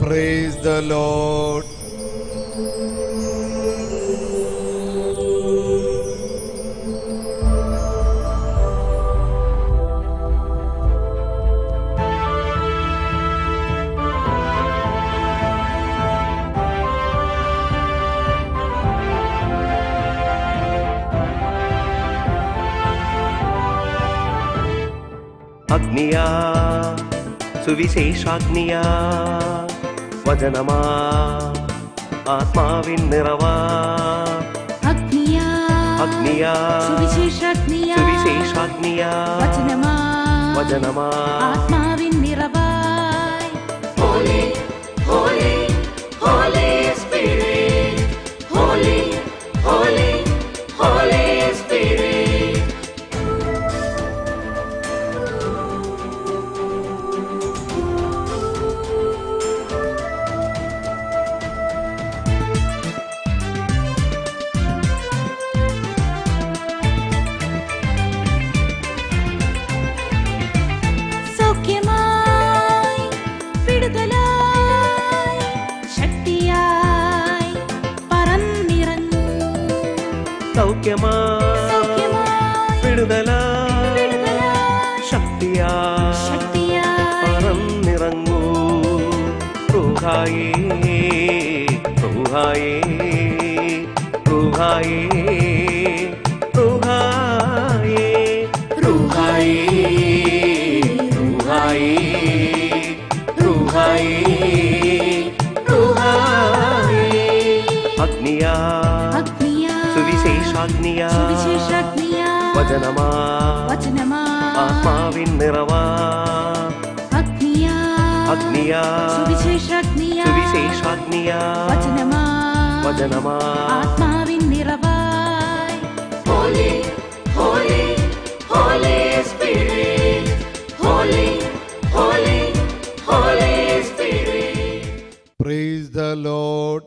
Praise the Lord. അഗ്നിയാ സുവിശേഷാഗ്നിയാ വചനമാ ആത്മാവിൻ നിറവാ അഗ്നിയാ അഗ്നിയാ സുവിശേഷാഗ്നിയാ വചനമാ ആത്മാവിൻ നിറവായി. Holy, holy, Holy Spirit. Holy, holy, Holy Spirit. സൗഖ്യമായി, വിടുതലായി, ശക്തിയായി പറന്നിറങ്ങൂ. സൗഖ്യമായി വിടുതലായി ശക്തിയായി പറന്നിറങ്ങൂ. റൂഹായേ റൂഹായേ റൂഹായേ റൂഹായേ റൂഹായേ അഗ്നിയാ സുവിശേഷാഗ്നിയാ വചനമാ ആത്മാവിൻ നിറവാ. അഗ്നിയാ സുവിശേഷാഗ്നിയാ വചനമാ ആത്മാവിൻ നിറവായി. Holy, holy, Holy Spirit. Holy, holy, Holy Spirit. Praise the Lord.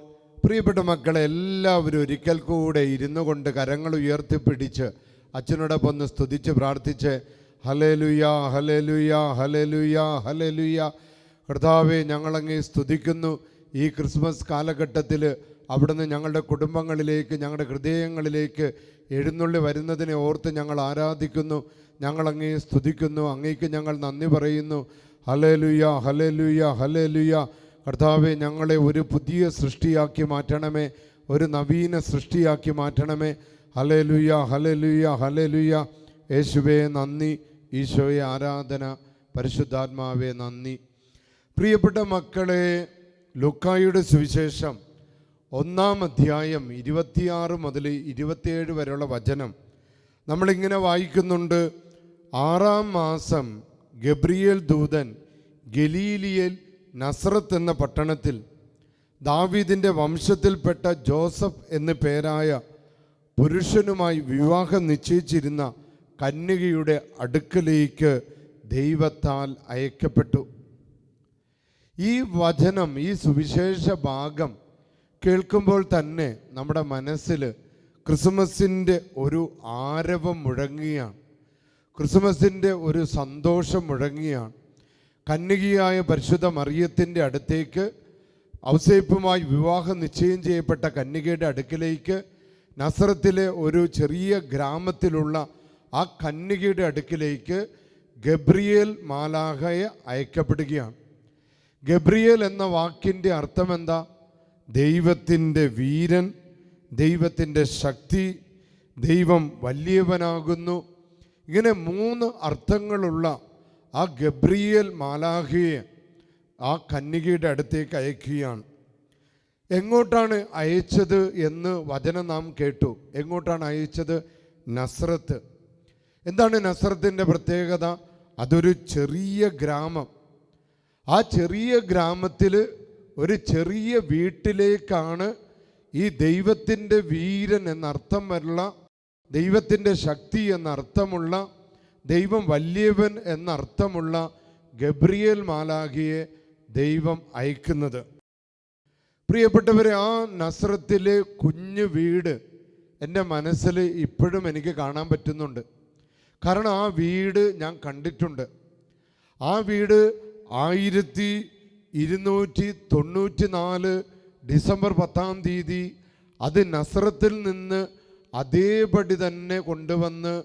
പ്രിയപ്പെട്ട മക്കളെ, എല്ലാവരും ഒരിക്കൽ കൂടെ ഇരുന്നു കൊണ്ട് കരങ്ങൾ ഉയർത്തിപ്പിടിച്ച് അച്ഛനോടൊപ്പം ഒന്ന് സ്തുതിച്ച് പ്രാർത്ഥിച്ച് ഹല്ലേലൂയ ഹല്ലേലൂയ ഹല്ലേലൂയ ഹല്ലേലൂയ. കർത്താവേ, ഞങ്ങളങ്ങേ സ്തുതിക്കുന്നു. ഈ ക്രിസ്മസ് കാലഘട്ടത്തിൽ അവിടുന്ന് ഞങ്ങളുടെ കുടുംബങ്ങളിലേക്ക്, ഞങ്ങളുടെ ഹൃദയങ്ങളിലേക്ക് എഴുന്നള്ളി വരുന്നതിനെ ഓർത്ത് ഞങ്ങൾ ആരാധിക്കുന്നു. ഞങ്ങളങ്ങേ സ്തുതിക്കുന്നു. അങ്ങേക്ക് ഞങ്ങൾ നന്ദി പറയുന്നു. ഹല്ലേലൂയ ഹല്ലേലൂയ ഹല്ലേലൂയ. കർത്താവെ, ഞങ്ങളെ ഒരു പുതിയ സൃഷ്ടിയാക്കി മാറ്റണമേ, ഒരു നവീന സൃഷ്ടിയാക്കി മാറ്റണമേ. ഹല്ലേലൂയ ഹല്ലേലൂയ ഹല്ലേലൂയ. യേശുവേ നന്ദി, ഈശോയെ ആരാധന, പരിശുദ്ധാത്മാവേ നന്ദി. പ്രിയപ്പെട്ട മക്കളെ, ലൂക്കായുടെ സുവിശേഷം 1-ാം അധ്യായം 26 മുതൽ 27 വരെയുള്ള വചനം നമ്മളിങ്ങനെ വായിക്കുന്നുണ്ട്. 6-ാം മാസം ഗബ്രിയേൽ ദൂതൻ ഗലീലിയയിൽ നസ്രത്ത് എന്ന പട്ടണത്തിൽ ദാവീദിൻ്റെ വംശത്തിൽപ്പെട്ട ജോസഫ് എന്നു പേരായ പുരുഷനുമായി വിവാഹം നിശ്ചയിച്ചിരുന്ന കന്യകയുടെ അടുക്കലേക്ക് ദൈവത്താൽ അയക്കപ്പെട്ടു. ഈ വചനം, ഈ സുവിശേഷ ഭാഗം കേൾക്കുമ്പോൾ തന്നെ നമ്മുടെ മനസ്സിൽ ക്രിസ്മസിൻ്റെ ഒരു ആരവം മുഴങ്ങുകയാണ്, ക്രിസ്മസിൻ്റെ ഒരു സന്തോഷം മുഴങ്ങുകയാണ്. കന്യകയായ പരിശുദ്ധ മറിയത്തിൻ്റെ അടുത്തേക്ക്, ഔസേപ്പുമായി വിവാഹം നിശ്ചയം ചെയ്യപ്പെട്ട കന്യകയുടെ അടുക്കിലേക്ക്, നസറത്തിലെ ഒരു ചെറിയ ഗ്രാമത്തിലുള്ള ആ കന്യകയുടെ അടുക്കിലേക്ക് ഗബ്രിയേൽ മാലാഖയെ അയക്കപ്പെടുകയാണ്. ഗബ്രിയേൽ എന്ന വാക്കിൻ്റെ അർത്ഥം എന്താ? ദൈവത്തിൻ്റെ വീരൻ, ദൈവത്തിൻ്റെ ശക്തി, ദൈവം വലിയവനാകുന്നു. ഇങ്ങനെ 3 അർത്ഥങ്ങളുള്ള ആ ഗബ്രിയേൽ മാലാഖയെ ആ കന്യകയുടെ അടുത്തേക്ക് അയക്കുകയാണ്. എങ്ങോട്ടാണ് അയച്ചത് എന്ന് വചനം നാം കേട്ടു. എങ്ങോട്ടാണ് അയച്ചത്? നസ്രത്ത്. എന്താണ് നസ്രത്തിൻ്റെ പ്രത്യേകത? അതൊരു ചെറിയ ഗ്രാമം. ആ ചെറിയ ഗ്രാമത്തിൽ ഒരു ചെറിയ വീട്ടിലേക്കാണ് ഈ ദൈവത്തിൻ്റെ വീരൻ എന്നർത്ഥമുള്ള, ദൈവത്തിൻ്റെ ശക്തി എന്നർത്ഥമുള്ള, ദൈവം വലിയവൻ എന്നർത്ഥമുള്ള ഗബ്രിയേൽ മാലാഖയെ ദൈവം അയക്കുന്നത്. പ്രിയപ്പെട്ടവരെ, ആ നസ്രത്തിലെ കുഞ്ഞു വീട് എൻ്റെ മനസ്സിൽ ഇപ്പോഴും എനിക്ക് കാണാൻ പറ്റുന്നുണ്ട്. കാരണം ആ വീട് ഞാൻ കണ്ടിട്ടുണ്ട്. ആ വീട് 1294 ഡിസംബർ 10-ാം തീയതി അത് നസ്രത്തിൽ നിന്ന് അതേപടി തന്നെ കൊണ്ടുവന്ന്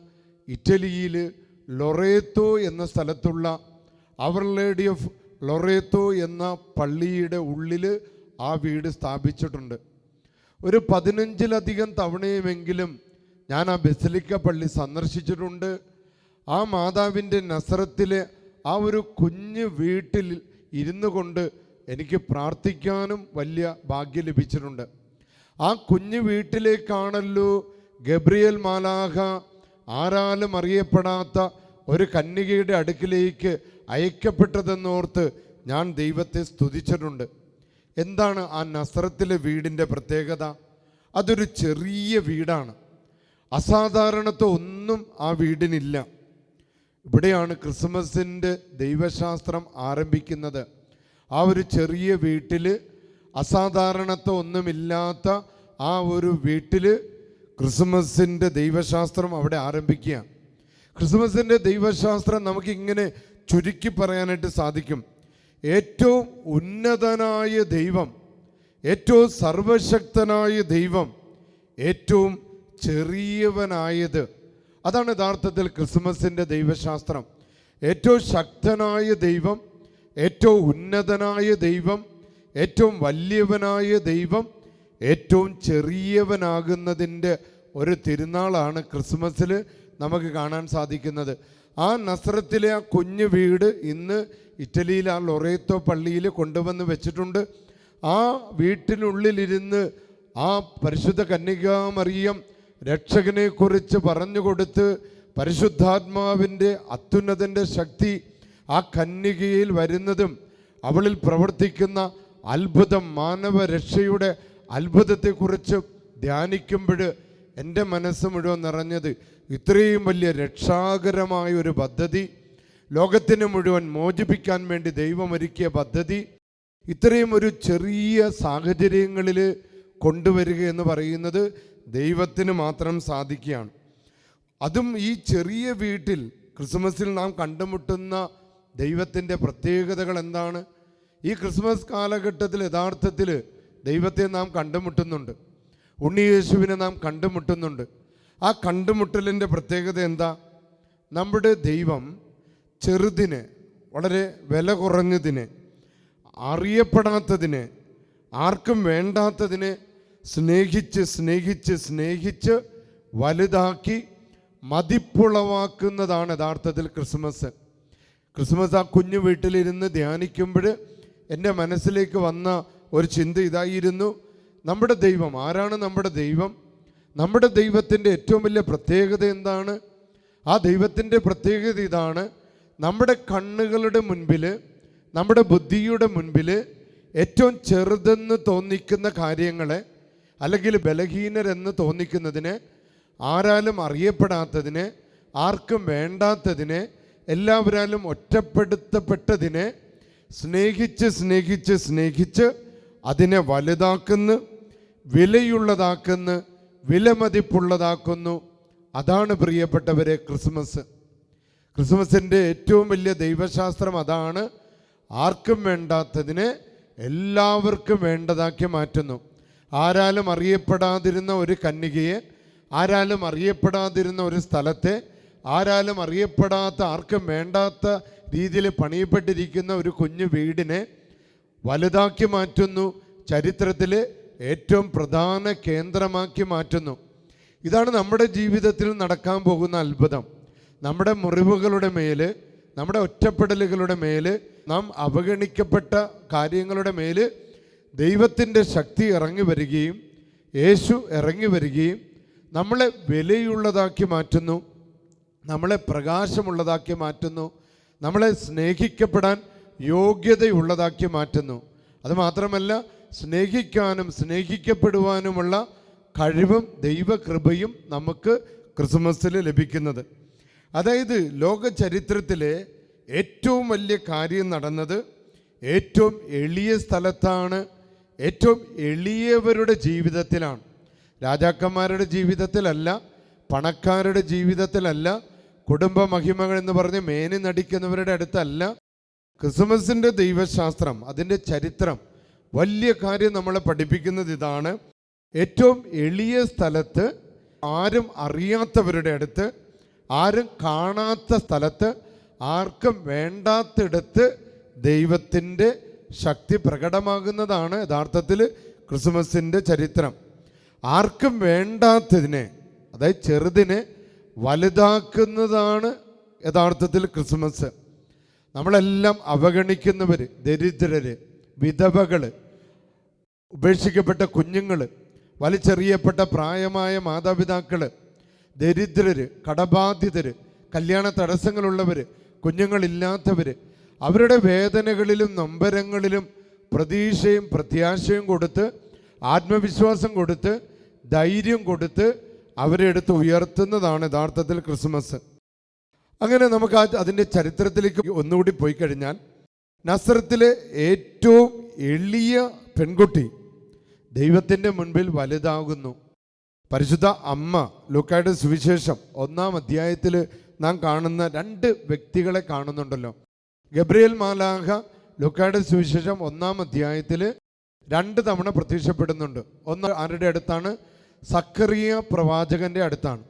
ഇറ്റലിയിൽ ലൊറേത്തോ എന്ന സ്ഥലത്തുള്ള അവർ ലേഡി ഓഫ് ലൊറേത്തോ എന്ന പള്ളിയുടെ ഉള്ളിൽ ആ വീട് സ്ഥാപിച്ചിട്ടുണ്ട്. ഒരു 15ലധികം തവണയുമെങ്കിലും ഞാൻ ആ ബസിലിക്ക പള്ളി സന്ദർശിച്ചിട്ടുണ്ട്. ആ മാതാവിൻ്റെ നസ്രത്തിലെ ആ ഒരു കുഞ്ഞു വീട്ടിൽ ഇരുന്നു കൊണ്ട് എനിക്ക് പ്രാർത്ഥിക്കാനും വലിയ ഭാഗ്യം ലഭിച്ചിട്ടുണ്ട്. ആ കുഞ്ഞു വീട്ടിലേക്കാണല്ലോ ഗബ്രിയേൽ മാലാഖ ആരാലും അറിയപ്പെടാത്ത ഒരു കന്യകയുടെ അടുക്കിലേക്ക് അയക്കപ്പെട്ടതെന്നോർത്ത് ഞാൻ ദൈവത്തെ സ്തുതിച്ചിട്ടുണ്ട്. എന്താണ് ആ നസ്രത്തിലെ വീടിൻ്റെ പ്രത്യേകത? അതൊരു ചെറിയ വീടാണ്. അസാധാരണത്വം ഒന്നും ആ വീടിനില്ല. ഇവിടെയാണ് ക്രിസ്മസിൻ്റെ ദൈവശാസ്ത്രം ആരംഭിക്കുന്നത്. ആ ഒരു ചെറിയ വീട്ടിൽ അസാധാരണത്വം ഒന്നുമില്ലാത്ത ആ ഒരു വീട്ടിൽ ക്രിസ്മസിൻ്റെ ദൈവശാസ്ത്രം അവിടെ ആരംഭിക്കുക. ക്രിസ്മസിൻ്റെ ദൈവശാസ്ത്രം നമുക്കിങ്ങനെ ചുരുക്കി പറയാനായിട്ട് സാധിക്കും. ഏറ്റവും ഉന്നതനായ ദൈവം, ഏറ്റവും സർവശക്തനായ ദൈവം, ഏറ്റവും ചെറിയവനായത്, അതാണ് യഥാർത്ഥത്തിൽ ക്രിസ്മസിൻ്റെ ദൈവശാസ്ത്രം. ഏറ്റവും ശക്തനായ ദൈവം, ഏറ്റവും ഉന്നതനായ ദൈവം, ഏറ്റവും വലിയവനായ ദൈവം, ഏറ്റവും ചെറിയവനാകുന്നതിൻ്റെ ഒരു തിരുനാളാണ് ക്രിസ്മസിൽ നമുക്ക് കാണാൻ സാധിക്കുന്നത്. ആ നസ്രത്തിലെ ആ കുഞ്ഞു വീട് ഇന്ന് ഇറ്റലിയിൽ ആ ലൊറേത്തോ പള്ളിയിൽ കൊണ്ടുവന്ന് വെച്ചിട്ടുണ്ട്. ആ വീട്ടിനുള്ളിലിരുന്ന് ആ പരിശുദ്ധ കന്യകാമറിയം രക്ഷകനെക്കുറിച്ച് പറഞ്ഞു കൊടുത്ത് പരിശുദ്ധാത്മാവിൻ്റെ അത്യുന്നതൻ്റെ ശക്തി ആ കന്യകയിൽ വരുന്നതും അവളിൽ പ്രവർത്തിക്കുന്ന അത്ഭുതം, മാനവരക്ഷയുടെ അത്ഭുതത്തെക്കുറിച്ച് ധ്യാനിക്കുമ്പോൾ എൻ്റെ മനസ്സ് മുഴുവൻ നിറഞ്ഞത് ഇത്രയും വലിയ രക്ഷാകരമായ ഒരു പദ്ധതി, ലോകത്തിന് മുഴുവൻ മോചിപ്പിക്കാൻ വേണ്ടി ദൈവമൊരുക്കിയ പദ്ധതി ഇത്രയും ഒരു ചെറിയ സാഹചര്യങ്ങളിൽ കൊണ്ടുവരിക എന്ന് പറയുന്നത് ദൈവത്തിന് മാത്രം സാധിക്കുകയാണ്. അതും ഈ ചെറിയ വീട്ടിൽ ക്രിസ്മസിൽ നാം കണ്ടുമുട്ടുന്ന ദൈവത്തിൻ്റെ പ്രത്യേകതകൾ എന്താണ്? ഈ ക്രിസ്മസ് കാലഘട്ടത്തിൽ യഥാർത്ഥത്തിൽ ദൈവത്തെ നാം കണ്ടുമുട്ടുന്നുണ്ട്, ഉണ്ണിയേശുവിനെ നാം കണ്ടുമുട്ടുന്നുണ്ട്. ആ കണ്ടുമുട്ടലിൻ്റെ പ്രത്യേകത എന്താ? നമ്മുടെ ദൈവം ചെറുതിനെ, വളരെ വില കുറഞ്ഞതിനെ, അറിയപ്പെടാത്തതിനെ, ആർക്കും വേണ്ടാത്തതിനെ സ്നേഹിച്ച് സ്നേഹിച്ച് സ്നേഹിച്ച് വലുതാക്കി മതിപ്പുളവാക്കുന്നതാണ് യഥാർത്ഥത്തിൽ ക്രിസ്മസ്. ക്രിസ്മസ് ആ കുഞ്ഞു വീട്ടിലിരുന്ന് ധ്യാനിക്കുമ്പോൾ എൻ്റെ മനസ്സിലേക്ക് വന്ന ഒരു ചിന്ത ഇതായിരുന്നു, നമ്മുടെ ദൈവം ആരാണ്? നമ്മുടെ ദൈവം, നമ്മുടെ ദൈവത്തിൻ്റെ ഏറ്റവും വലിയ പ്രത്യേകത എന്താണ്? ആ ദൈവത്തിൻ്റെ പ്രത്യേകത ഇതാണ്, നമ്മുടെ കണ്ണുകളുടെ മുൻപിൽ, നമ്മുടെ ബുദ്ധിയുടെ മുൻപിൽ ഏറ്റവും ചെറുതെന്ന് തോന്നിക്കുന്ന കാര്യങ്ങളെ, അല്ലെങ്കിൽ ബലഹീനരെന്ന് തോന്നിക്കുന്നതിനെ, ആരാലും അറിയപ്പെടാത്തതിനെ, ആർക്കും വേണ്ടാത്തതിനെ, എല്ലാവരാലും ഒറ്റപ്പെടുത്തപ്പെട്ടതിനെ സ്നേഹിച്ച് സ്നേഹിച്ച് സ്നേഹിച്ച് അതിനെ വലുതാക്കുന്നു, വിലയുള്ളതാക്കുന്നു, വിലമതിപ്പുള്ളതാക്കുന്നു. അതാണ് പ്രിയപ്പെട്ടവരെ ക്രിസ്മസ്. ക്രിസ്മസിൻ്റെ ഏറ്റവും വലിയ ദൈവശാസ്ത്രം അതാണ്. ആർക്കും വേണ്ടാത്തതിനെ എല്ലാവർക്കും വേണ്ടതാക്കി മാറ്റുന്നു. ആരാലും അറിയപ്പെടാതിരുന്ന ഒരു കന്യകയെ, ആരാലും അറിയപ്പെടാതിരുന്ന ഒരു സ്ഥലത്തെ, ആരാലും അറിയപ്പെടാത്ത, ആർക്കും വേണ്ടാത്ത രീതിയിൽ പണിയപ്പെട്ടിരിക്കുന്ന ഒരു കുഞ്ഞു വീടിനെ വലുതാക്കി മാറ്റുന്നു, ചരിത്രത്തിലെ ഏറ്റവും പ്രധാന കേന്ദ്രമാക്കി മാറ്റുന്നു. ഇതാണ് നമ്മുടെ ജീവിതത്തിൽ നടക്കാൻ പോകുന്ന അത്ഭുതം. നമ്മുടെ മുറിവുകളുടെ മേൽ, നമ്മുടെ ഒറ്റപ്പെടലുകളുടെ മേൽ, നാം അവഗണിക്കപ്പെട്ട കാര്യങ്ങളുടെ മേൽ ദൈവത്തിൻ്റെ ശക്തി ഇറങ്ങി വരികയും യേശു ഇറങ്ങി വരികയും നമ്മളെ വിലയുള്ളതാക്കി മാറ്റുന്നു, നമ്മളെ പ്രകാശമുള്ളതാക്കി മാറ്റുന്നു, നമ്മളെ സ്നേഹിക്കപ്പെടാൻ യോഗ്യതയുള്ളതാക്കി മാറ്റുന്നു. അതുമാത്രമല്ല, സ്നേഹിക്കാനും സ്നേഹിക്കപ്പെടുവാനുമുള്ള കഴിവും ദൈവകൃപയും നമുക്ക് ക്രിസ്മസിൽ ലഭിക്കുന്നത്. അതായത് ലോക ചരിത്രത്തിലെ ഏറ്റവും വലിയ കാര്യം നടന്നത് ഏറ്റവും എളിയ സ്ഥലത്താണ്, ഏറ്റവും എളിയവരുടെ ജീവിതത്തിലാണ്. രാജാക്കന്മാരുടെ ജീവിതത്തിലല്ല, പണക്കാരുടെ ജീവിതത്തിലല്ല, കുടുംബ മഹിമകൾ എന്ന് പറഞ്ഞ് മേനി നടിക്കുന്നവരുടെ അടുത്തല്ല. ക്രിസ്മസിൻ്റെ ദൈവശാസ്ത്രം, അതിൻ്റെ ചരിത്രം, വലിയ കാര്യം നമ്മളെ പഠിപ്പിക്കുന്നത് ഇതാണ്. ഏറ്റവും എളിയ സ്ഥലത്ത്, ആരും അറിയാത്തവരുടെ അടുത്ത്, ആരും കാണാത്ത സ്ഥലത്ത്, ആർക്കും വേണ്ടാത്തിടത്ത് ദൈവത്തിൻ്റെ ശക്തി പ്രകടമാകുന്നതാണ് യഥാർത്ഥത്തിൽ ക്രിസ്മസിൻ്റെ ചരിത്രം. ആർക്കും വേണ്ടാത്തതിനെ, അതായത് ചെറുതിനെ വലുതാക്കുന്നതാണ് യഥാർത്ഥത്തിൽ ക്രിസ്മസ്. നമ്മളെല്ലാം അവഗണിക്കുന്നവർ, ദരിദ്രർ, വിധവകൾ, ഉപേക്ഷിക്കപ്പെട്ട കുഞ്ഞുങ്ങൾ, വലിച്ചെറിയപ്പെട്ട പ്രായമായ മാതാപിതാക്കൾ, ദരിദ്രർ, കടബാധിതർ, കല്യാണ തടസ്സങ്ങളുള്ളവർ, കുഞ്ഞുങ്ങളില്ലാത്തവർ, അവരുടെ വേദനകളിലും നൊമ്പരങ്ങളിലും പ്രതീക്ഷയും പ്രത്യാശയും കൊടുത്ത്, ആത്മവിശ്വാസം കൊടുത്ത്, ധൈര്യം കൊടുത്ത് അവരെ എടുത്ത് ഉയർത്തുന്നതാണ് യഥാർത്ഥത്തിൽ ക്രിസ്മസ്. അങ്ങനെ നമുക്ക് അതിൻ്റെ ചരിത്രത്തിലേക്ക് ഒന്നുകൂടി പോയി കഴിഞ്ഞാൽ, നസ്രത്തിലെ ഏറ്റവും എളിയ പെൺകുട്ടി ദൈവത്തിൻ്റെ മുൻപിൽ വലുതാകുന്നു. പരിശുദ്ധ അമ്മ, ലൂക്കായുടെ സുവിശേഷം 1-ാം അധ്യായത്തിൽ നാം കാണുന്ന 2 വ്യക്തികളെ കാണുന്നുണ്ടല്ലോ. ഗബ്രിയേൽ മാലാഖ ലൂക്കായുടെ സുവിശേഷം 1-ാം അധ്യായത്തിൽ 2 തവണ പ്രത്യക്ഷപ്പെടുന്നുണ്ട്. ഒന്ന് ആരുടെ അടുത്താണ്? സക്കറിയ പ്രവാചകന്റെ അടുത്താണ്.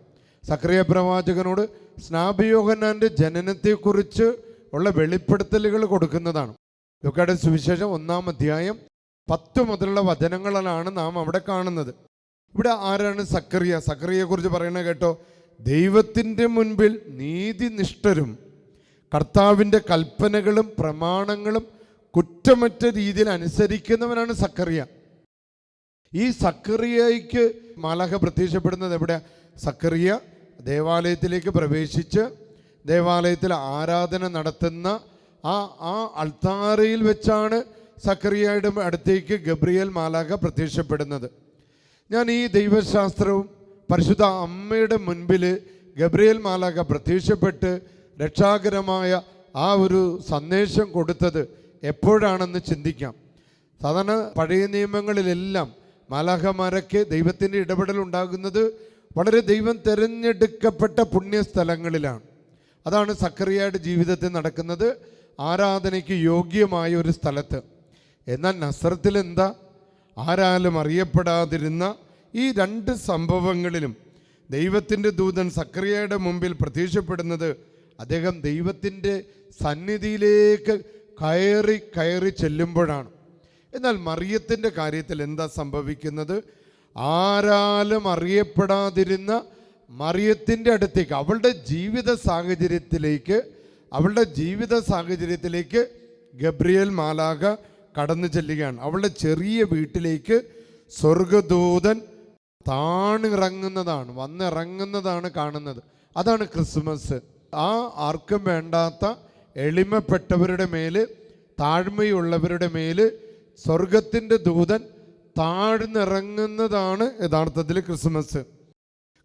സക്കറിയ പ്രവാചകനോട് സ്നാപയോഹന്നാന്റെ ജനനത്തെക്കുറിച്ച് ഉള്ള വെളിപ്പെടുത്തലുകൾ കൊടുക്കുന്നതാണ്. ലൂക്കായുടെ സുവിശേഷം 1-ാം അധ്യായം 10 മുതലുള്ള വചനങ്ങളിലാണ് നാം അവിടെ കാണുന്നത്. ഇവിടെ ആരാണ് സക്കറിയ? സക്കറിയെക്കുറിച്ച് പറയണ കേട്ടോ, ദൈവത്തിൻ്റെ മുൻപിൽ നീതിനിഷ്ഠരും കർത്താവിൻ്റെ കൽപ്പനകളും പ്രമാണങ്ങളും കുറ്റമറ്റ രീതിയിൽ അനുസരിക്കുന്നവനാണ് സക്കറിയ. ഈ സക്കറിയയ്ക്ക് മാലാഖ പ്രത്യക്ഷപ്പെടുന്നത് എവിടെ? സക്കറിയ ദേവാലയത്തിലേക്ക് പ്രവേശിച്ച് ദേവാലയത്തിൽ ആരാധന നടത്തുന്ന ആ അൾത്താരയിൽ വെച്ചാണ് സക്കറിയയുടെ അടുത്തേക്ക് ഗബ്രിയേൽ മാലാഖ പ്രത്യക്ഷപ്പെടുന്നത്. ഞാൻ ഈ ദൈവശാസ്ത്രവും പരിശുദ്ധ അമ്മയുടെ മുൻപിൽ ഗബ്രിയേൽ മാലാഖ പ്രത്യക്ഷപ്പെട്ട് രക്ഷാകരമായ ആ ഒരു സന്ദേശം കൊടുത്തത് എപ്പോഴാണെന്ന് ചിന്തിക്കാം. സാധാരണ പഴയ നിയമങ്ങളിലെല്ലാം മാലാഖമാരൊക്കെ ദൈവത്തിൻ്റെ ഇടപെടൽ ഉണ്ടാകുന്നത് വളരെ ദൈവം തിരഞ്ഞെടുക്കപ്പെട്ട പുണ്യസ്ഥലങ്ങളിലാണ്. അതാണ് സക്കറിയയുടെ ജീവിതത്തിൽ നടക്കുന്നത്, ആരാധനയ്ക്ക് യോഗ്യമായ ഒരു സ്ഥലത്ത്. എന്നാൽ നസ്രത്തിൽ എന്താ? ആരാലും അറിയപ്പെടാതിരുന്ന ഈ 2 സംഭവങ്ങളിലും ദൈവത്തിൻ്റെ ദൂതൻ സക്കറിയയുടെ മുമ്പിൽ പ്രത്യക്ഷപ്പെടുന്നത് അദ്ദേഹം ദൈവത്തിൻ്റെ സന്നിധിയിലേക്ക് കയറി ചെല്ലുമ്പോഴാണ്. എന്നാൽ മറിയത്തിൻ്റെ കാര്യത്തിൽ എന്താ സംഭവിക്കുന്നത്? ആരാലും അറിയപ്പെടാതിരുന്ന മറിയത്തിൻ്റെ അടുത്തേക്ക്, അവളുടെ ജീവിത സാഹചര്യത്തിലേക്ക് ഗബ്രിയേൽ മാലാഖ കടന്നു ചെല്ലുകയാണ്. അവളുടെ ചെറിയ വീട്ടിലേക്ക് സ്വർഗദൂതൻ വന്നിറങ്ങുന്നതാണ് കാണുന്നത്. അതാണ് ക്രിസ്മസ്. ആർക്കും വേണ്ടാത്ത എളിമപ്പെട്ടവരുടെ മേൽ, താഴ്മയുള്ളവരുടെ മേൽ സ്വർഗത്തിൻ്റെ ദൂതൻ താഴ്ന്നിറങ്ങുന്നതാണ് യഥാർത്ഥത്തിൽ ക്രിസ്മസ്.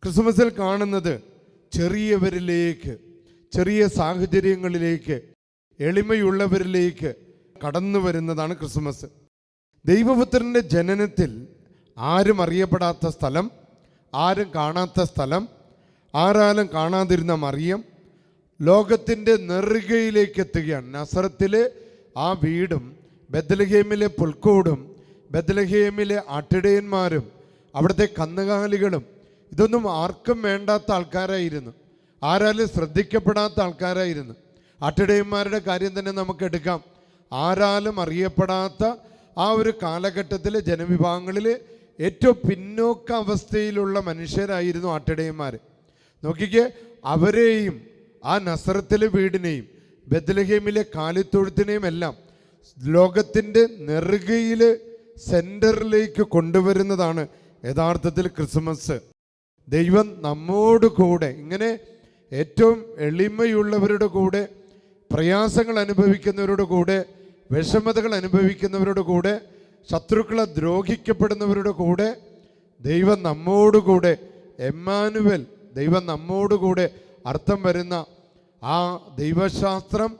ക്രിസ്മസിൽ കാണുന്നത് ചെറിയവരിലേക്ക്, ചെറിയ സാഹചര്യങ്ങളിലേക്ക്, എളിമയുള്ളവരിലേക്ക് കടന്നു വരുന്നതാണ് ക്രിസ്മസ്. ദൈവപുത്രൻ്റെ ജനനത്തിൽ ആരും അറിയപ്പെടാത്ത സ്ഥലം, ആരും കാണാത്ത സ്ഥലം, ആരാലും കാണാതിരുന്ന മറിയം ലോകത്തിൻ്റെ നെറുകയിലേക്ക് എത്തുകയാണ്. നസറത്തിലെ ആ വീടും ബെത്ലഹേമിലെ പുൽക്കൂടും ബെത്ലഹേമിലെ ആട്ടിടയന്മാരും അവിടുത്തെ കന്നുകാലികളും ഇതൊന്നും ആർക്കും വേണ്ടാത്ത ആൾക്കാരായിരുന്നു, ആരാലും ശ്രദ്ധിക്കപ്പെടാത്ത ആൾക്കാരായിരുന്നു. ആട്ടിടയന്മാരുടെ കാര്യം തന്നെ നമുക്ക് എടുക്കാം. ആരാലും അറിയപ്പെടാത്ത ആ ഒരു കാലഘട്ടത്തിലെ ജനവിഭാഗങ്ങളിൽ ഏറ്റവും പിന്നോക്ക അവസ്ഥയിലുള്ള മനുഷ്യരായിരുന്നു ആട്ടിടയന്മാർ. നോക്കിക്കേ, അവരെയും ആ നസറത്തിലെ വീടിനെയും ബെത്ലഹേമിലെ കാലിത്തൊഴുത്തിനെയും എല്ലാം ലോകത്തിൻ്റെ നെറുകയിൽ സെൻറ്ററിലേക്ക് കൊണ്ടുവരുന്നതാണ് യഥാർത്ഥത്തിൽ ക്രിസ്മസ്. ദൈവം നമ്മോട് കൂടെ, ഇങ്ങനെ ഏറ്റവും എളിമയുള്ളവരുടെ കൂടെ, പ്രയാസങ്ങൾ അനുഭവിക്കുന്നവരുടെ കൂടെ, വിഷമതകൾ അനുഭവിക്കുന്നവരുടെ കൂടെ, ശത്രുക്കളെ ദ്രോഹിക്കപ്പെടുന്നവരുടെ കൂടെ ദൈവം നമ്മോടുകൂടെ, എമ്മാനുവൽ, ദൈവം നമ്മോടുകൂടെ അർത്ഥം വരുന്ന ആ ദൈവശാസ്ത്രം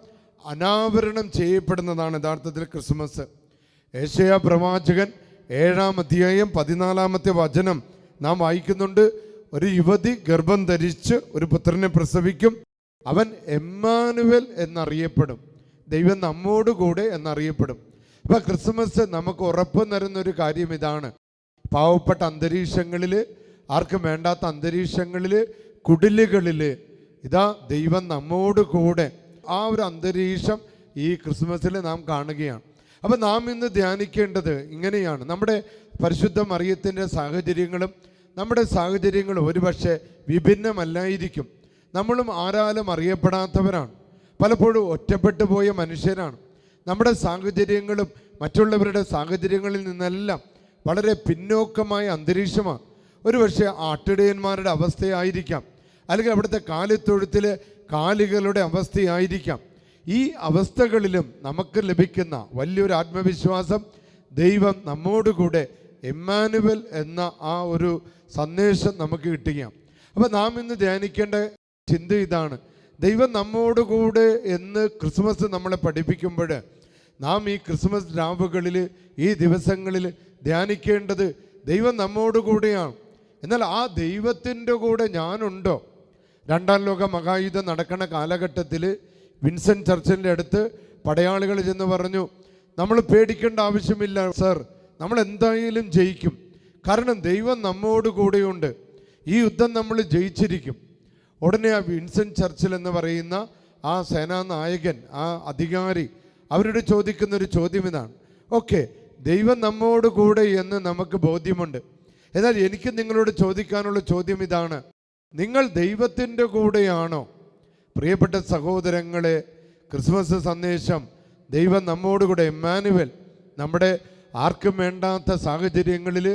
അനാവരണം ചെയ്യപ്പെടുന്നതാണ് യഥാർത്ഥത്തിൽ ക്രിസ്മസ്. യെശയ്യാ പ്രവാചകൻ 7-ാം അധ്യായം 14-ാമത്തെ വചനം നാം വായിക്കുന്നുണ്ട്. ഒരു യുവതി ഗർഭം ധരിച്ച് ഒരു പുത്രനെ പ്രസവിക്കും, അവൻ എമ്മാനുവൽ എന്നറിയപ്പെടും. ദൈവം നമ്മോടുകൂടെ എന്നറിയപ്പെടും. അപ്പോൾ ക്രിസ്മസ് നമുക്ക് ഉറപ്പ് തരുന്നൊരു കാര്യം ഇതാണ്. പാവപ്പെട്ട അന്തരീക്ഷങ്ങളിൽ, ആർക്കും വേണ്ടാത്ത അന്തരീക്ഷങ്ങളിൽ, കുടിലുകളിൽ ഇതാ ദൈവം നമ്മോടുകൂടെ. ആ ഒരു അന്തരീക്ഷം ഈ ക്രിസ്മസിൽ നാം കാണുകയാണ്. അപ്പം നാം ഇന്ന് ധ്യാനിക്കേണ്ടത് ഇങ്ങനെയാണ്. നമ്മുടെ പരിശുദ്ധ മറിയത്തിൻ്റെ സാഹചര്യങ്ങളും നമ്മുടെ സാഹചര്യങ്ങളും ഒരുപക്ഷെ വിഭിന്നമല്ലായിരിക്കും. നമ്മളും ആരാലും അറിയപ്പെടാത്തവരാണ്. പലപ്പോഴും ഒറ്റപ്പെട്ടു പോയ മനുഷ്യരാണ്. നമ്മുടെ സാഹചര്യങ്ങളും മറ്റുള്ളവരുടെ സാഹചര്യങ്ങളിൽ നിന്നെല്ലാം വളരെ പിന്നോക്കമായ അന്തരീക്ഷമാണ്. ഒരുപക്ഷെ ആട്ടിടയന്മാരുടെ അവസ്ഥയായിരിക്കാം, അല്ലെങ്കിൽ അവിടുത്തെ കാലിത്തൊഴുത്തിലെ കാലികളുടെ അവസ്ഥയായിരിക്കാം. ഈ അവസ്ഥകളിലും നമുക്ക് ലഭിക്കുന്ന വലിയൊരു ആത്മവിശ്വാസം, ദൈവം നമ്മോടുകൂടെ എമ്മാനുവൽ എന്ന ആ ഒരു സന്ദേശം നമുക്ക് കിട്ടുകയാണ്. അപ്പോൾ നാം ഇന്ന് ധ്യാനിക്കേണ്ട ചിന്ത ഇതാണ്. ദൈവം നമ്മോടുകൂടെ എന്ന് ക്രിസ്മസ് നമ്മളെ പഠിപ്പിക്കുമ്പോൾ നാം ഈ ക്രിസ്മസ് രാവുകളിൽ, ഈ ദിവസങ്ങളിൽ ധ്യാനിക്കേണ്ടത് ദൈവം നമ്മോടുകൂടെയാണ്. എന്നാൽ ആ ദൈവത്തിൻ്റെ കൂടെ ഞാനുണ്ടോ? രണ്ടാം ലോക മഹായുദ്ധം നടക്കുന്ന കാലഘട്ടത്തിൽ വിൻസെൻ്റ് ചർച്ചിലിൻ്റെ അടുത്ത് പടയാളികൾ ചെന്ന് പറഞ്ഞു, നമ്മൾ പേടിക്കേണ്ട ആവശ്യമില്ല സർ, നമ്മൾ എന്തായാലും ജയിക്കും. കാരണം ദൈവം നമ്മോട് കൂടെയുണ്ട്. ഈ യുദ്ധം നമ്മൾ ജയിച്ചിരിക്കും. ഉടനെ ആ വിൻസെൻ്റ് ചർച്ചിൽ എന്ന് പറയുന്ന ആ സേനാനായകൻ, ആ അധികാരി അവരോട് ചോദിക്കുന്നൊരു ചോദ്യം ഇതാണ്. ഓക്കെ, ദൈവം നമ്മോട് കൂടെ എന്ന് നമുക്ക് ബോധ്യമുണ്ട്. എന്നാൽ എനിക്ക് നിങ്ങളോട് ചോദിക്കാനുള്ള ചോദ്യം ഇതാണ്. നിങ്ങൾ ദൈവത്തിൻ്റെ കൂടെയാണോ? പ്രിയപ്പെട്ട സഹോദരങ്ങളെ, ക്രിസ്മസ് സന്ദേശം ദൈവം നമ്മോടുകൂടെ എമ്മാനുവൽ, നമ്മുടെ ആർക്കും വേണ്ടാത്ത സാഹചര്യങ്ങളിൽ,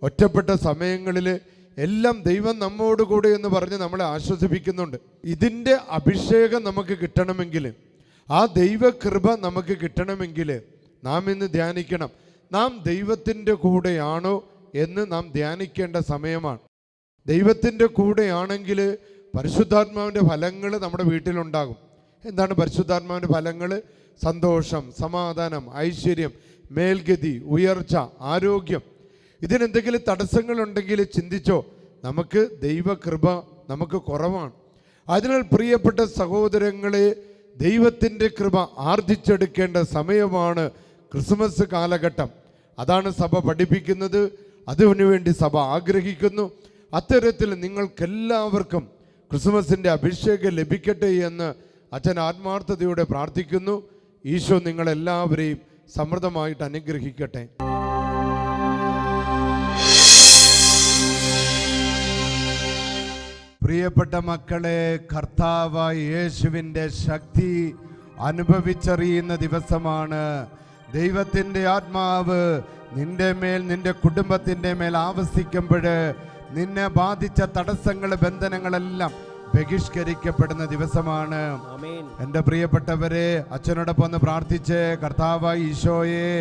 ഒറ്റപ്പെട്ട സമയങ്ങളിൽ എല്ലാം ദൈവം നമ്മോടുകൂടെ എന്ന് പറഞ്ഞ് നമ്മളെ ആശ്വസിപ്പിക്കുന്നുണ്ട്. ഇതിൻ്റെ അഭിഷേകം നമുക്ക് കിട്ടണമെങ്കിൽ, ആ ദൈവകൃപ നമുക്ക് കിട്ടണമെങ്കിൽ നാം ഇന്ന് ധ്യാനിക്കണം. നാം ദൈവത്തിൻ്റെ കൂടെയാണോ എന്ന് നാം ധ്യാനിക്കേണ്ട സമയമാണ്. ദൈവത്തിൻ്റെ കൂടെയാണെങ്കിൽ പരിശുദ്ധാത്മാവിൻ്റെ ഫലങ്ങൾ നമ്മുടെ വീട്ടിലുണ്ടാകും. എന്താണ് പരിശുദ്ധാത്മാവിൻ്റെ ഫലങ്ങൾ? സന്തോഷം, സമാധാനം, ഐശ്വര്യം, മേൽഗതി, ഉയർച്ച, ആരോഗ്യം. ഇതിനെന്തെങ്കിലും തടസ്സങ്ങളുണ്ടെങ്കിൽ ചിന്തിച്ചോ, നമുക്ക് ദൈവകൃപ നമുക്ക് കുറവാണ്. അതിനാൽ പ്രിയപ്പെട്ട സഹോദരങ്ങളെ, ദൈവത്തിൻ്റെ കൃപ ആർജിച്ചെടുക്കേണ്ട സമയമാണ് ക്രിസ്മസ് കാലഘട്ടം. അതാണ് സഭ പഠിപ്പിക്കുന്നത്, അതിനുവേണ്ടി സഭ ആഗ്രഹിക്കുന്നു. അത്തരത്തിൽ നിങ്ങൾക്കെല്ലാവർക്കും ക്രിസ്മസിൻ്റെ അഭിഷേകം ലഭിക്കട്ടെ എന്ന് അച്ഛൻ ആത്മാർത്ഥതയോടെ പ്രാർത്ഥിക്കുന്നു. ഈശോ നിങ്ങളെല്ലാവരെയും സമൃദ്ധമായിട്ട് അനുഗ്രഹിക്കട്ടെ. പ്രിയപ്പെട്ട മക്കളെ, കർത്താവായ യേശുവിൻ്റെ ശക്തി അനുഭവിച്ചറിയുന്ന ദിവസമാണ്. ദൈവത്തിൻ്റെ ആത്മാവ് നിന്റെ മേൽ, നിന്റെ കുടുംബത്തിൻ്റെ മേൽ ആവസിക്കുമ്പോൾ നിന്നെ ബാധിച്ച തടസ്സങ്ങൾ, ബന്ധനങ്ങളെല്ലാം ബഹിഷ്കരിക്കപ്പെടുന്ന ദിവസമാണ്. എൻ്റെ പ്രിയപ്പെട്ടവരെ, അച്ഛനോടൊപ്പം ഒന്ന് പ്രാർത്ഥിച്ച്, കർത്താവായ ഈശോയെ,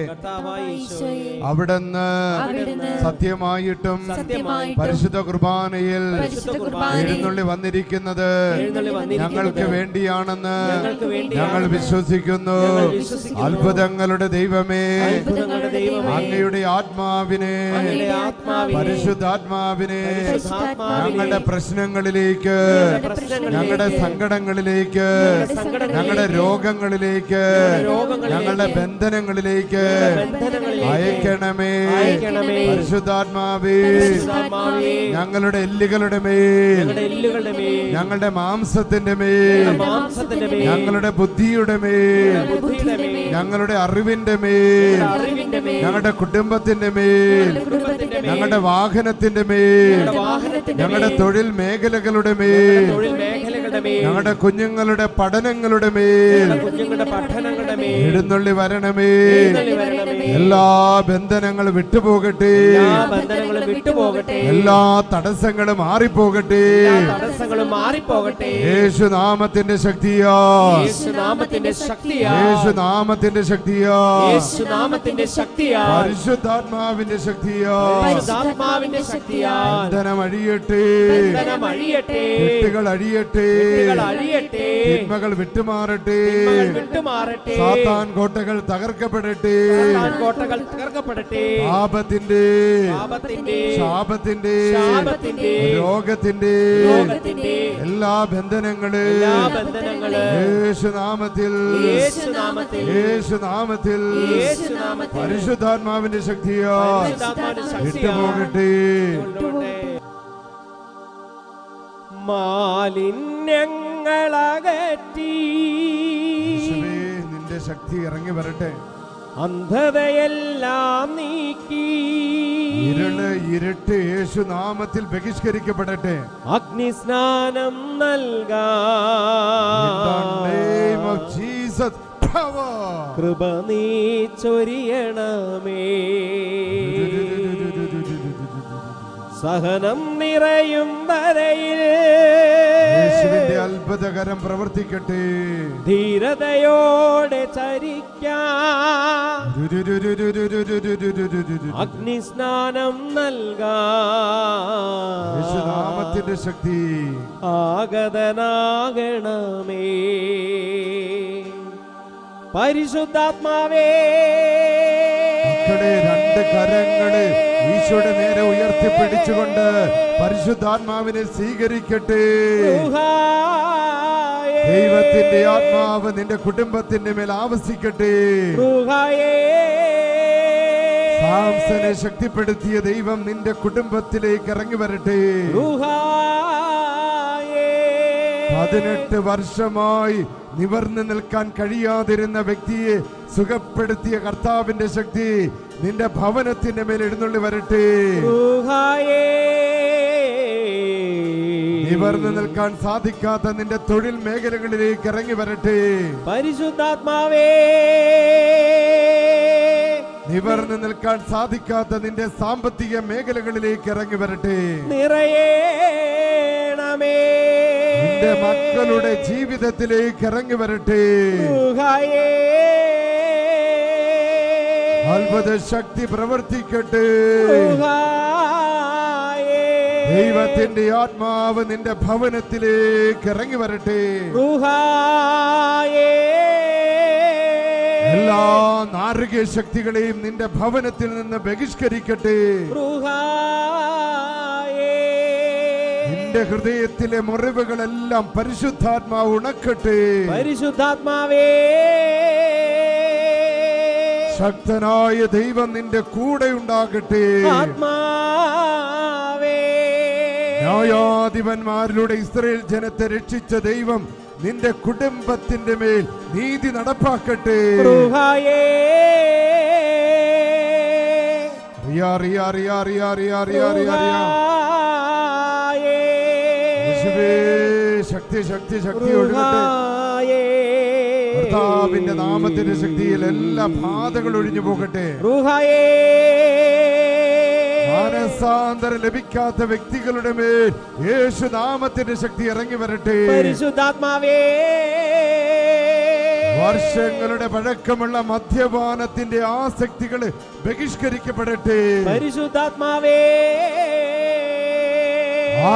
അവിടുന്ന് സത്യമായിട്ടും പരിശുദ്ധ കുർബാനയിൽ എഴുന്നള്ളി വന്നിരിക്കുന്നത് ഞങ്ങൾക്ക് വേണ്ടിയാണെന്ന് ഞങ്ങൾ വിശ്വസിക്കുന്നു. അത്ഭുതങ്ങളുടെ ദൈവമേ, അങ്ങയുടെ ആത്മാവിനെ, പരിശുദ്ധാത്മാവിനെ ഞങ്ങളുടെ പ്രശ്നങ്ങളിലേക്ക്, ഞങ്ങളുടെ സങ്കടങ്ങളിലേക്ക്, ഞങ്ങളുടെ രോഗങ്ങളിലേക്ക്, ഞങ്ങളുടെ ബന്ധനങ്ങളിലേക്ക് അയക്കണമേ. പരിശുദ്ധാത്മാവേ, ഞങ്ങളുടെ എല്ലുകളുടെ മേൽ, ഞങ്ങളുടെ മാംസത്തിന്റെ മേൽ, ഞങ്ങളുടെ ബുദ്ധിയുടെ മേൽ, ഞങ്ങളുടെ അറിവിന്റെ മേൽ, ഞങ്ങളുടെ കുടുംബത്തിന്റെ മേൽ, ഞങ്ങളുടെ വാഹനത്തിന്റെ മേൽ, ഞങ്ങളുടെ തൊഴിൽ മേഖലകളുടെ മേൽ, ഞങ്ങളുടെ കുഞ്ഞുങ്ങളുടെ പഠനങ്ങളുടെ മേൽ എഴുന്നള്ളി വരണമേ. എല്ലാ ബന്ധനങ്ങളും വിട്ടുപോകട്ടെ, എല്ലാ തടസ്സങ്ങളും മാറിപ്പോകട്ടെ. യേശുനാമത്തിന്റെ ശക്തിയാ, യേശുനാമത്തിന്റെ ശക്തിയാ, പരിശുദ്ധാത്മാവിന്റെ ശക്തിയാ, ബന്ധനം അഴിയട്ടെ, കെട്ടുകൾ അഴിയട്ടെ, കെട്ടുകൾ അഴിയട്ടെ, തിന്മകൾ വിട്ടുമാറട്ടെ, തിന്മകൾ വിട്ടുമാറട്ടെ, സാത്താൻ കോട്ടകൾ തകർക്കപ്പെടട്ടെ, സാത്താൻ കോട്ടകൾ തകർക്കപ്പെടട്ടെ, പാപത്തിന്റെ ശാപത്തിന്റെ രോഗത്തിന്റെ എല്ലാ ബന്ധനങ്ങളും യേശുനാമത്തിൽ പരിശുദ്ധാത്മാവിന്റെ ശക്തിയാൽ വിട്ടുപോകട്ടെ. മാലിന്യങ്ങളകറ്റി നിന്റെ ശക്തി ഇറങ്ങി വരട്ടെ. അന്ധതയെല്ലാം നീക്കി ഇരുട്ട് യേശുനാമത്തിൽ ബഹിഷ്കരിക്കപ്പെടട്ടെ. അഗ്നിസ്നാനം നൽകാൻ കൃപ നീ ചൊരിയണമേ. സഹനം നിറയും വരയിൽ യേശുവിന്റെ അത്ഭുതകരം പ്രവർത്തിക്കട്ടെ. ധീരതയോടെ ചരിക്കാൻ അഗ്നിസ്നാനം നൽകാൻ യേശുനാമത്തിന്റെ ശക്തി ആഗതനാകണമേ. പരിശുദ്ധാത്മാവേ, മക്കളെ രണ്ട് കരങ്ങള് ഈശോയുടെ നേരെ ഉയർത്തിപ്പിടിച്ചുകൊണ്ട് പരിശുദ്ധാത്മാവിനെ സ്വീകരിക്കട്ടെ. ദൈവത്തിന്റെ ആത്മാവ് നിന്റെ കുടുംബത്തിന്റെ മേൽ ആവസിക്കട്ടെ. സാംസനെ ശക്തിപ്പെടുത്തിയ ദൈവം നിന്റെ കുടുംബത്തിലേക്ക് ഇറങ്ങി വരട്ടെ. 18 വർഷമായി നിവർന്നു നിൽക്കാൻ കഴിയാതിരുന്ന വ്യക്തിയെ സുഖപ്പെടുത്തിയ കർത്താവിന്റെ ശക്തി നിന്റെ ഭവനത്തിന്റെ മേൽ എഴുന്നള്ളി വരട്ടെ. നിവർന്നു നിൽക്കാൻ സാധിക്കാത്ത നിന്റെ തൊഴിൽ മേഖലകളിലേക്ക് ഇറങ്ങി വരട്ടെ. പരിശുദ്ധാത്മാവേ, നിവർന്നു നിൽക്കാൻ സാധിക്കാത്ത നിന്റെ സാമ്പത്തിക മേഖലകളിലേക്ക് ഇറങ്ങി വരട്ടെ. നിറയേണമേ, നിന്റെ മക്കളുടെ ജീവിതത്തിലേക്ക് ഇറങ്ങി വരട്ടെ. അത്ഭുത ശക്തി പ്രവർത്തിക്കട്ടെ. ദൈവത്തിന്റെ ആത്മാവ് നിന്റെ ഭവനത്തിലേക്ക് ഇറങ്ങി വരട്ടെ. എല്ലാ നാരകീയ ശക്തികളെയും നിന്റെ ഭവനത്തിൽ നിന്ന് ബഹിഷ്കരിക്കട്ടെ. നിന്റെ ഹൃദയത്തിലെ മുറിവുകളെല്ലാം പരിശുദ്ധാത്മാവ് ഉണക്കട്ടെ. പരിശുദ്ധാത്മാവേ, ശക്തനായ ദൈവം നിന്റെ കൂടെ ഉണ്ടാകട്ടെ. ആത്മാവേ, ന്യായാധിപന്മാരിലൂടെ ഇസ്രായേൽ ജനത്തെ രക്ഷിച്ച ദൈവം നിന്റെ കുടുംബത്തിന്റെ മേൽ നീതി നടപ്പാക്കട്ടെ. ശക്തി ശക്തി ശക്തി ഒഴുകട്ടെ. കർത്താവിന്റെ നാമത്തിന്റെ ശക്തിയിൽ എല്ലാ ബാധകളും ഒഴിഞ്ഞു പോകട്ടെ. മാനസാന്തരം ലഭിക്കാത്ത വ്യക്തികളുടെ മേൽ യേശുനാമത്തിന്റെ ശക്തി ഇറങ്ങി വരട്ടെ. പരിശുദ്ധാത്മാവേ, വർഷങ്ങളുടെ പഴക്കമുള്ള മദ്യപാനത്തിന്റെ ആസക്തികൾ ബഹിഷ്കരിക്കപ്പെടട്ടെ. പരിശുദ്ധാത്മാവേ,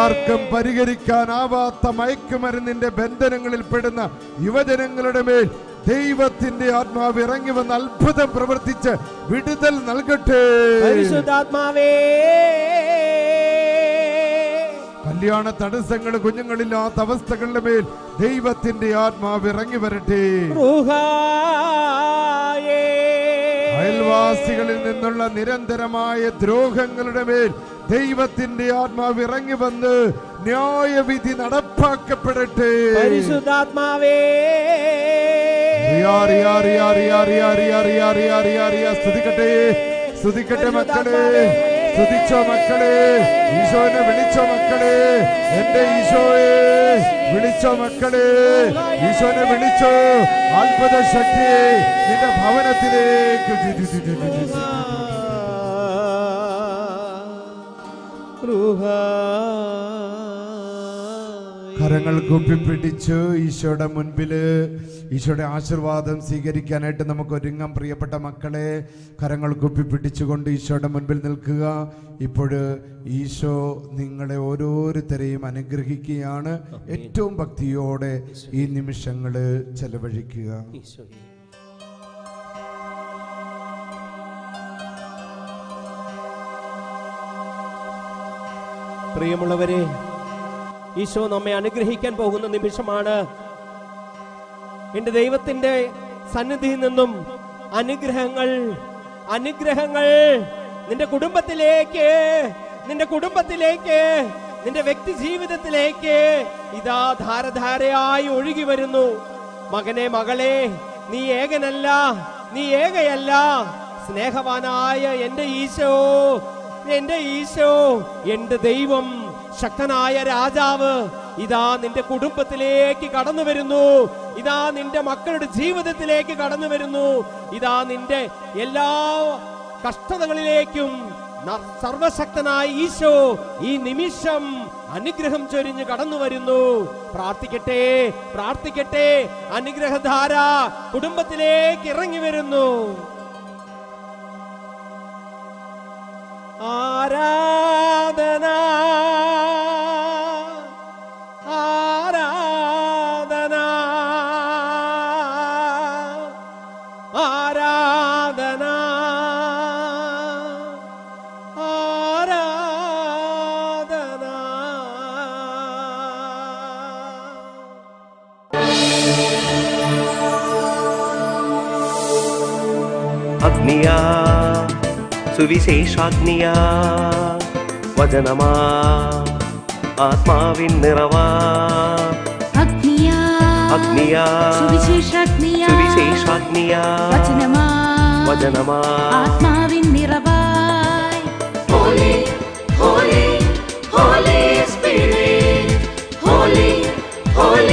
ആർക്കും പരിഹരിക്കാനാവാത്ത മയക്കുമരുന്നിന്റെ ബന്ധനങ്ങളിൽ പെടുന്ന യുവജനങ്ങളുടെ മേൽ ദൈവത്തിന്റെ ആത്മാവ് ഇറങ്ങി വന്ന് അത്ഭുതം പ്രവർത്തിച്ച് വിടുതൽ നൽകട്ടെ. പരിശുദ്ധാത്മാവേ, കല്യാണ തടസ്സങ്ങൾ, കുഞ്ഞുങ്ങളില്ലാത്ത അവസ്ഥകളുടെ മേൽ ദൈവത്തിന്റെ ആത്മാവ് ഇറങ്ങി വരട്ടെ. അയൽവാസികളിൽ നിന്നുള്ള നിരന്തരമായ ദ്രോഹങ്ങളുടെ മേൽ ദൈവത്തിന്റെ ആത്മാവ് ഇറങ്ങി വന്ന് ന്യായവിധി നടപ്പാക്കപ്പെടട്ടെ. പരിശുദ്ധാത്മാവേ, സ്തുതിക്കട്ടെ, സ്തുതിക്കട്ടെ മക്കളെ, സ്തുതിച്ചോ മക്കളെ, ഈശോനെ വിളിച്ചോ മക്കളെ, എന്റെ ഈശോയെ വിളിച്ചോ മക്കളെ, ഈശോനെ വിളിച്ചോ. അത്ഭുത ശക്തിയെ നിന്റെ ഭവനത്തിലേക്ക് കരങ്ങൾ കൂപ്പിപ്പിടിച്ചു ഈശോയുടെ മുൻപില് ഈശോയുടെ ആശീർവാദം സ്വീകരിക്കാനായിട്ട് നമുക്ക് ഒരുങ്ങാം. പ്രിയപ്പെട്ട മക്കളെ, കരങ്ങൾ കൂപ്പിപ്പിടിച്ചുകൊണ്ട് ഈശോയുടെ മുൻപിൽ നിൽക്കുക. ഇപ്പോൾ ഈശോ നിങ്ങളെ ഓരോരുത്തരെയും അനുഗ്രഹിക്കുകയാണ്. ഏറ്റവും ഭക്തിയോടെ ഈ നിമിഷങ്ങൾ ചെലവഴിക്കുക. പ്രിയമുള്ളവരെ, ഈശോ നമ്മെ അനുഗ്രഹിക്കാൻ പോകുന്ന നിമിഷമാണ്. എന്റെ ദൈവത്തിന്റെ സന്നിധിയിൽ നിന്നും അനുഗ്രഹങ്ങൾ നിന്റെ കുടുംബത്തിലേക്ക്, നിന്റെ വ്യക്തി ജീവിതത്തിലേക്ക് ഇതാ ധാരധാരയായി ഒഴുകി വരുന്നു. മകനെ, മകളെ, നീ ഏകനല്ല, നീ ഏകയല്ല. സ്നേഹവാനായ എന്റെ ഈശോ, എന്റെ ദൈവം, ശക്തനായ രാജാവ് ഇതാ നിന്റെ കുടുംബത്തിലേക്ക് കടന്നു വരുന്നു. ഇതാ നിന്റെ മക്കളുടെ ജീവിതത്തിലേക്ക് കടന്നു വരുന്നു. ഇതാ നിന്റെ എല്ലാ കഷ്ടതകളിലേക്കും സർവശക്തനായ ഈശോ ഈ നിമിഷം അനുഗ്രഹം ചൊരിഞ്ഞ് കടന്നു വരുന്നു. പ്രാർത്ഥിക്കട്ടെ. അനുഗ്രഹധാര കുടുംബത്തിലേക്ക് ഇറങ്ങി വരുന്നു. ആരാധന ആരാധന ആരാധന ആരാധന. അഗ്നിയാ സുവിശേഷാഗ്നിയാ വചനമാ ആത്മാവിൻ നിറവാ. അഗ്നിയാ സുവിശേഷാഗ്നിയാ വചനമാ ആത്മാവിൻ നിറവായി. Holy, holy, Holy Spirit, holy, holy.